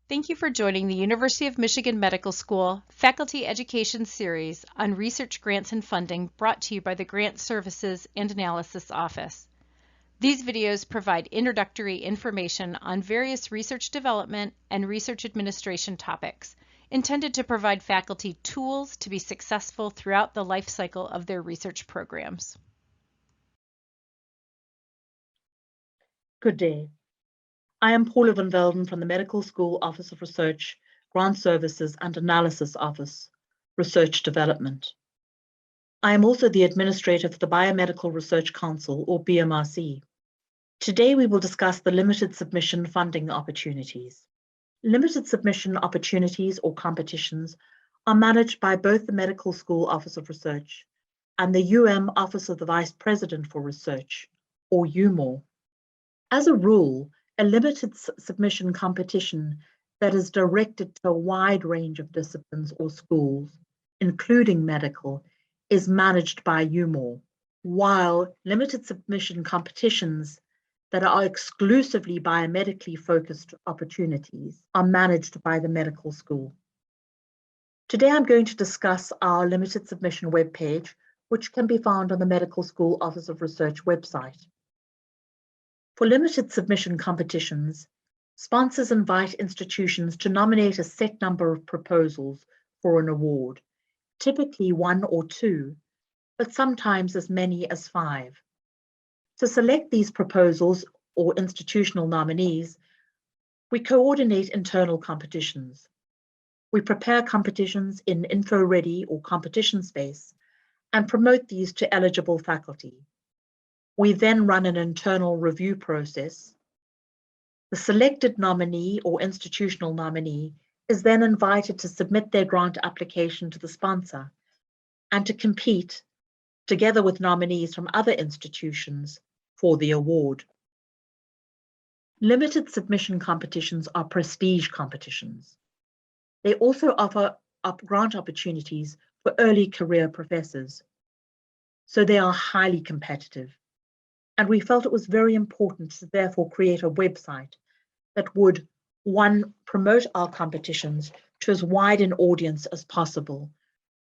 Thank you for joining the University of Michigan Medical School Faculty Education Series on Research Grants and Funding, brought to you by the Grant Services and Analysis Office. These videos provide introductory information on various research development and research administration topics, intended to provide faculty tools to be successful throughout the life cycle of their research programs. Good day. I am Paula van Velden from the Medical School Office of Research, Grant Services and Analysis Office, Research Development. I am also the administrator for the Biomedical Research Council, or BMRC. Today we will discuss the limited submission funding opportunities. Limited submission opportunities or competitions are managed by both the Medical School Office of Research and the Office of the Vice President for Research, or UMMS. As a rule, a limited submission competition that is directed to a wide range of disciplines or schools, including medical, is managed by UMMS, while limited submission competitions that are exclusively biomedically focused opportunities are managed by the medical school. Today I'm going to discuss our limited submission webpage, which can be found on the Medical School Office of Research website. For limited submission competitions, sponsors invite institutions to nominate a set number of proposals for an award, typically 1 or 2, but sometimes as many as 5. To select these proposals or institutional nominees, we coordinate internal competitions. We prepare competitions in info-ready or competition space and promote these to eligible faculty. We then run an internal review process. The selected nominee or institutional nominee is then invited to submit their grant application to the sponsor and to compete together with nominees from other institutions for the award. Limited submission competitions are prestige competitions. They also offer grant opportunities for early career professors, so they are highly competitive. And we felt it was very important to therefore create a website that would, 1, promote our competitions to as wide an audience as possible,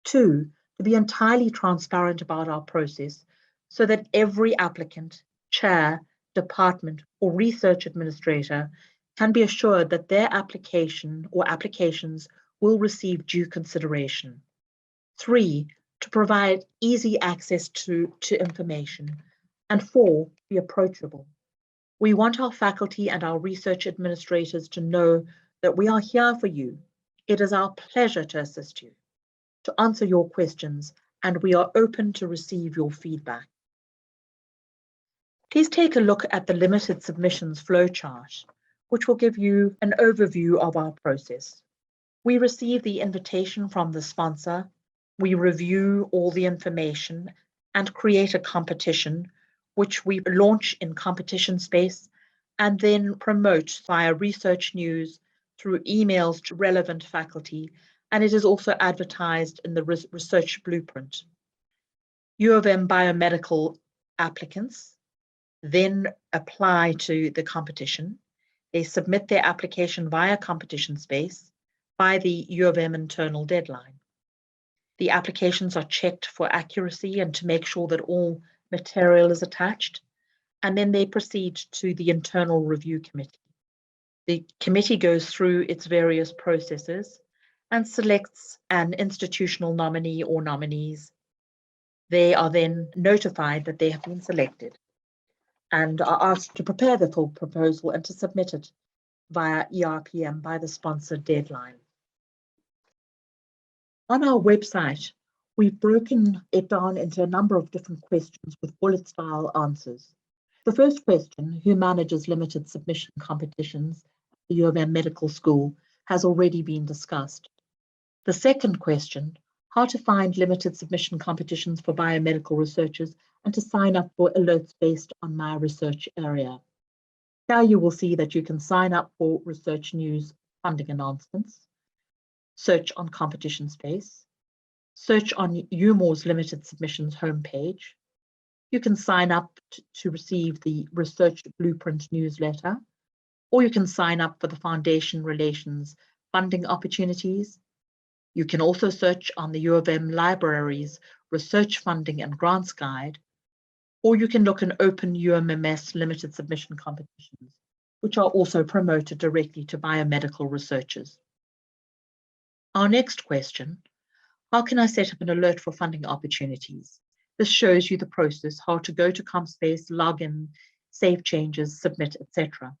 2, to be entirely transparent about our process so that every applicant, chair, department, or research administrator can be assured that their application or applications will receive due consideration. 3, to provide easy access to information. And 4, be approachable. We want our faculty and our research administrators to know that we are here for you. It is our pleasure to assist you, to answer your questions, and we are open to receive your feedback. Please take a look at the limited submissions flowchart, which will give you an overview of our process. We receive the invitation from the sponsor, we review all the information and create a competition, which we launch in competition space and then promote via research news, through emails to relevant faculty, and it is also advertised in the research blueprint. U of M biomedical applicants then apply to the competition. They submit their application via competition space by the U of M internal deadline. The applications are checked for accuracy and to make sure that all material is attached, and then they proceed to the internal review committee. The committee goes through its various processes and selects an institutional nominee or nominees. They are then notified that they have been selected and are asked to prepare the full proposal and to submit it via ERPM by the sponsor deadline. On our website, we've broken it down into a number of different questions with bullet-style answers. The first question, who manages limited submission competitions at the U of M Medical School, has already been discussed. The second question, how to find limited submission competitions for biomedical researchers and to sign up for alerts based on my research area. Here you will see that you can sign up for research news funding announcements, search on competition space, search on UMMS limited submissions homepage. You can sign up to receive the research blueprint newsletter, or you can sign up for the Foundation Relations funding opportunities. You can also search on the U of M Libraries Research Funding and Grants Guide, or you can look in open UMMS limited submission competitions, which are also promoted directly to biomedical researchers. Our next question, how can I set up an alert for funding opportunities? This shows you the process, how to go to CompSpace, log in, save changes, submit, etc.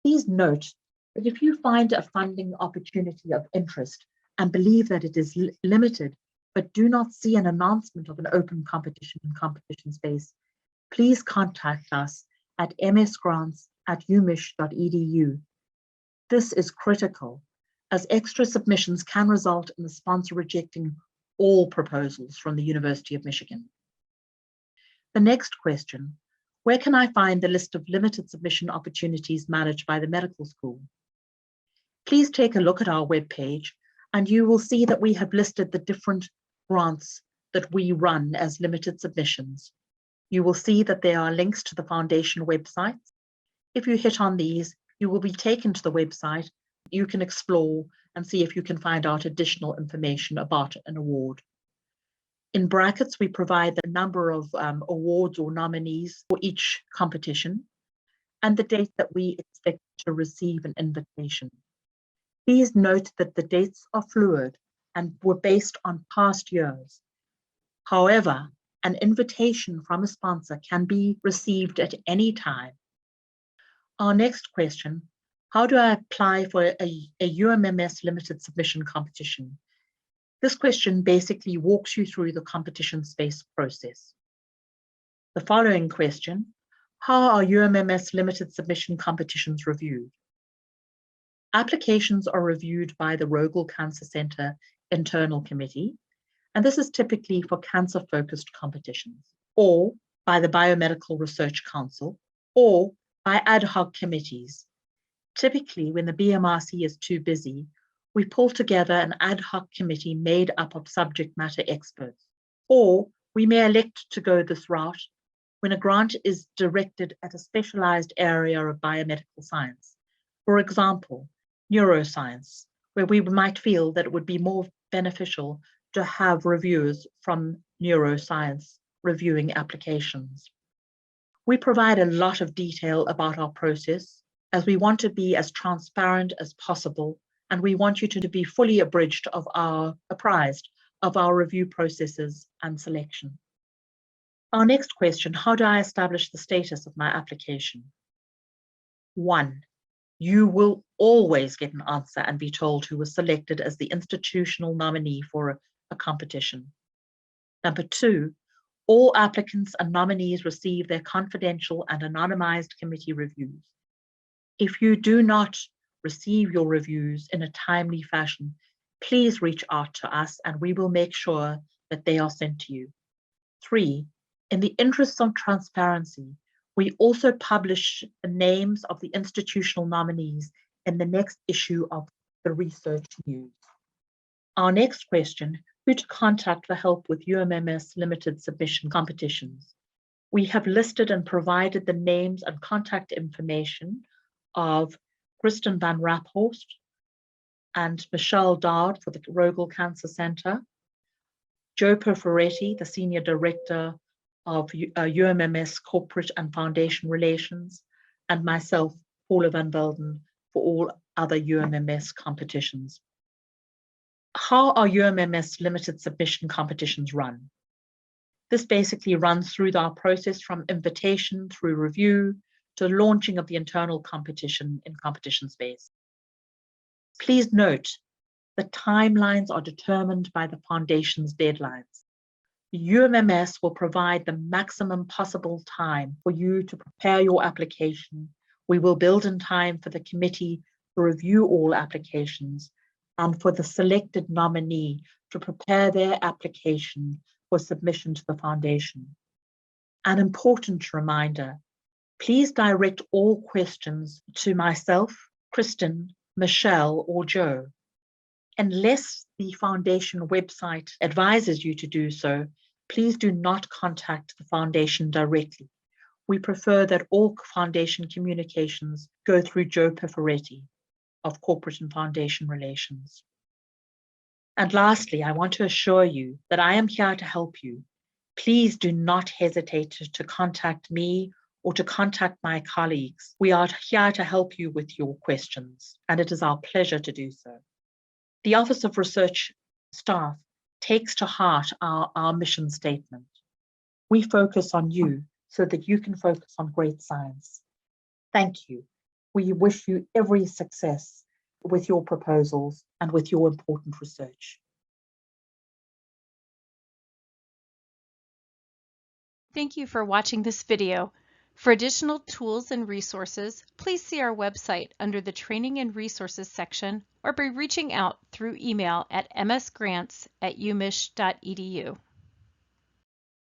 Please note that if you find a funding opportunity of interest and believe that it is limited, but do not see an announcement of an open competition in competition space, please contact us at msgrants@umich.edu. This is critical, as extra submissions can result in the sponsor rejecting all proposals from the University of Michigan. The next question, where can I find the list of limited submission opportunities managed by the medical school? Please take a look at our webpage and you will see that we have listed the different grants that we run as limited submissions. You will see that there are links to the foundation websites. If you hit on these, you will be taken to the website. You can explore and see if you can find out additional information about an award. In brackets, we provide the number of awards or nominees for each competition and the date that we expect to receive an invitation. Please note that the dates are fluid and were based on past years. However, an invitation from a sponsor can be received at any time. Our next question, how do I apply for a UMMS limited submission competition? This question basically walks you through the competition space process. The following question, how are UMMS limited submission competitions reviewed? Applications are reviewed by the Rogel Cancer Center Internal Committee, and this is typically for cancer-focused competitions, or by the Biomedical Research Council, or by ad hoc committees. Typically, when the BMRC is too busy, we pull together an ad hoc committee made up of subject matter experts, or we may elect to go this route when a grant is directed at a specialized area of biomedical science. For example, neuroscience, where we might feel that it would be more beneficial to have reviewers from neuroscience reviewing applications. We provide a lot of detail about our process as we want to be as transparent as possible, and we want you to be fully apprised of our review processes and selection. Our next question, how do I establish the status of my application? 1, you will always get an answer and be told who was selected as the institutional nominee for a competition. Number 2, all applicants and nominees receive their confidential and anonymized committee reviews. If you do not receive your reviews in a timely fashion, please reach out to us and we will make sure that they are sent to you. 3, in the interest of transparency, we also publish the names of the institutional nominees in the next issue of the Research News. Our next question, who to contact for help with UMMS limited submission competitions. We have listed and provided the names and contact information of Kristen van Raphorst and Michelle Dowd for the Rogel Cancer Center, Joe Perforetti, the Senior Director of UMMS Corporate and Foundation Relations, and myself, Paula van Velden, for all other UMMS competitions. How are UMMS limited submission competitions run? This basically runs through our process from invitation through review to launching of the internal competition in competition space. Please note, the timelines are determined by the foundation's deadlines. UMMS will provide the maximum possible time for you to prepare your application. We will build in time for the committee to review all applications and for the selected nominee to prepare their application for submission to the foundation. An important reminder, please direct all questions to myself, Kristen, Michelle, or Joe. Unless the foundation website advises you to do so, please do not contact the foundation directly. we prefer that all foundation communications go through Joe Piferetti of Corporate and Foundation Relations. And lastly, I want to assure you that I am here to help you. Please do not hesitate to contact me or to contact my colleagues. We are here to help you with your questions, and it is our pleasure to do so. The Office of Research staff takes to heart our mission statement. We focus on you so that you can focus on great science. Thank you. We wish you every success with your proposals and with your important research. Thank you for watching this video. For additional tools and resources, please see our website under the Training and Resources section or by reaching out through email at msgrants@umich.edu.